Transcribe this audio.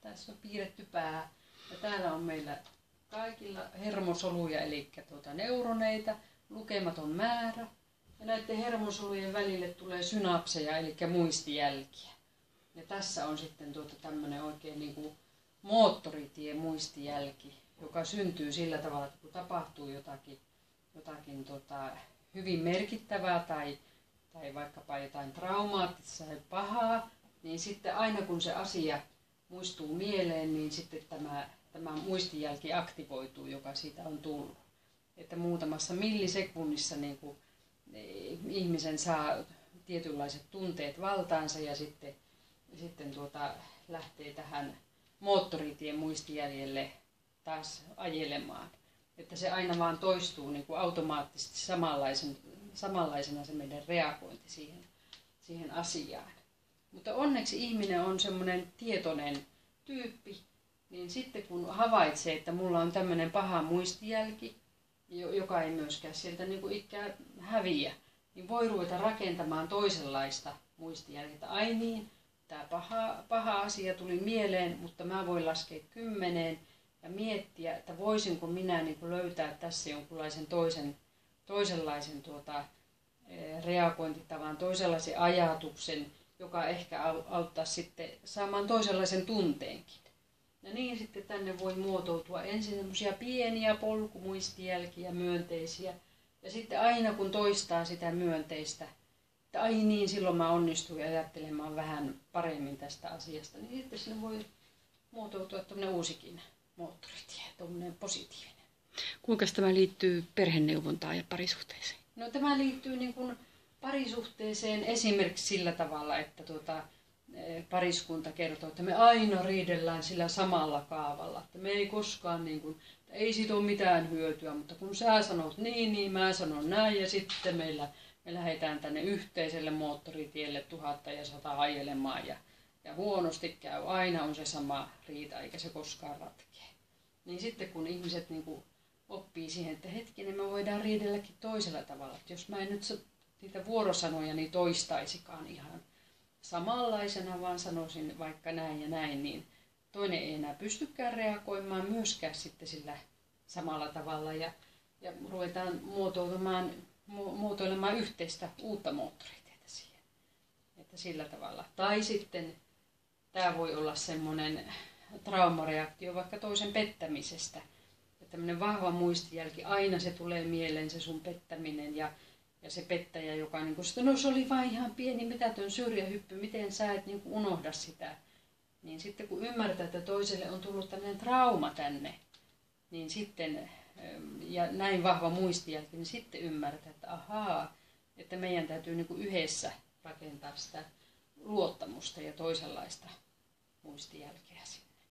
Tässä on piirretty pää. Ja täällä on meillä kaikilla hermosoluja, eli neuroneita, lukematon määrä. Ja näiden hermosolujen välille tulee synapseja, eli muistijälkiä. Ja tässä on sitten tämmöinen oikein niin kuin moottoritien muistijälki, joka syntyy sillä tavalla, että kun tapahtuu jotakin hyvin merkittävää tai vaikkapa jotain traumaattista tai pahaa, niin sitten aina kun se asia muistuu mieleen, niin sitten tämä muistijälki aktivoituu, joka siitä on tullut. Että muutamassa millisekunnissa niin kuin ihmisen saa tietynlaiset tunteet valtaansa ja sitten lähtee tähän moottoritien muistijäljelle taas ajelemaan. Että se aina vaan toistuu niin kuin automaattisesti samanlaisena se meidän reagointi siihen asiaan. Mutta onneksi ihminen on semmoinen tietoinen tyyppi, niin sitten kun havaitsee, että mulla on tämmöinen paha muistijälki, joka ei myöskään sieltä niin kuin ikään häviä, niin voi ruveta rakentamaan toisenlaista muistijälkeä. Ai niin, tämä paha asia tuli mieleen, mutta mä voin laskea 10 ja miettiä, että voisinko minä niin kuin löytää tässä jonkunlaisen toisenlaisen reagointitavan, toisenlaisen ajatuksen, joka ehkä auttaa sitten saamaan toisenlaisen tunteenkin. Ja niin sitten tänne voi muotoutua ensin semmoisia pieniä polkumuistijälkiä, myönteisiä. Ja sitten aina kun toistaa sitä myönteistä, että ai niin, silloin mä onnistuin ajattelemaan vähän paremmin tästä asiasta, niin sitten sinne voi muotoutua tuommoinen uusikin moottoritie, tuommoinen positiivinen. Kuinka tämä liittyy perheneuvontaan ja parisuhteeseen? No tämä liittyy niin kuin parisuhteeseen esimerkiksi sillä tavalla, että pariskunta kertoo, että me aina riidellään sillä samalla kaavalla, että me ei koskaan, niin kuin, ei siitä ole mitään hyötyä, mutta kun sä sanot niin mä sanon näin ja sitten me lähdetään tänne yhteiselle moottoritielle 1100 ajelemaan ja huonosti käy, aina on se sama riita eikä se koskaan ratkea. Niin sitten kun ihmiset niin kuin oppii siihen, että hetkinen, me voidaan riidelläkin toisella tavalla, että jos mä en nyt niitä vuorosanoja niin toistaisikaan ihan samanlaisena, vaan sanoisin vaikka näin ja näin, niin toinen ei enää pystykään reagoimaan myöskään sitten sillä samalla tavalla ja ruvetaan muotoilemaan yhteistä uutta moottoritietä siihen. Että sillä tavalla. Tai sitten tämä voi olla semmoinen traumareaktio vaikka toisen pettämisestä. Ja tämmöinen vahva muistijälki, aina se tulee mieleen se sun pettäminen ja se pettäjä, joka niin kuin, no se oli vain ihan pieni mitätön syrjähyppy, miten sä et niin kuin unohda sitä. Niin sitten kun ymmärtää, että toiselle on tullut tämmöinen trauma tänne, niin sitten, ja näin vahva muistijälki, niin sitten ymmärtää, että ahaa, että meidän täytyy niin kuin yhdessä rakentaa sitä luottamusta ja toisenlaista muistijälkeä.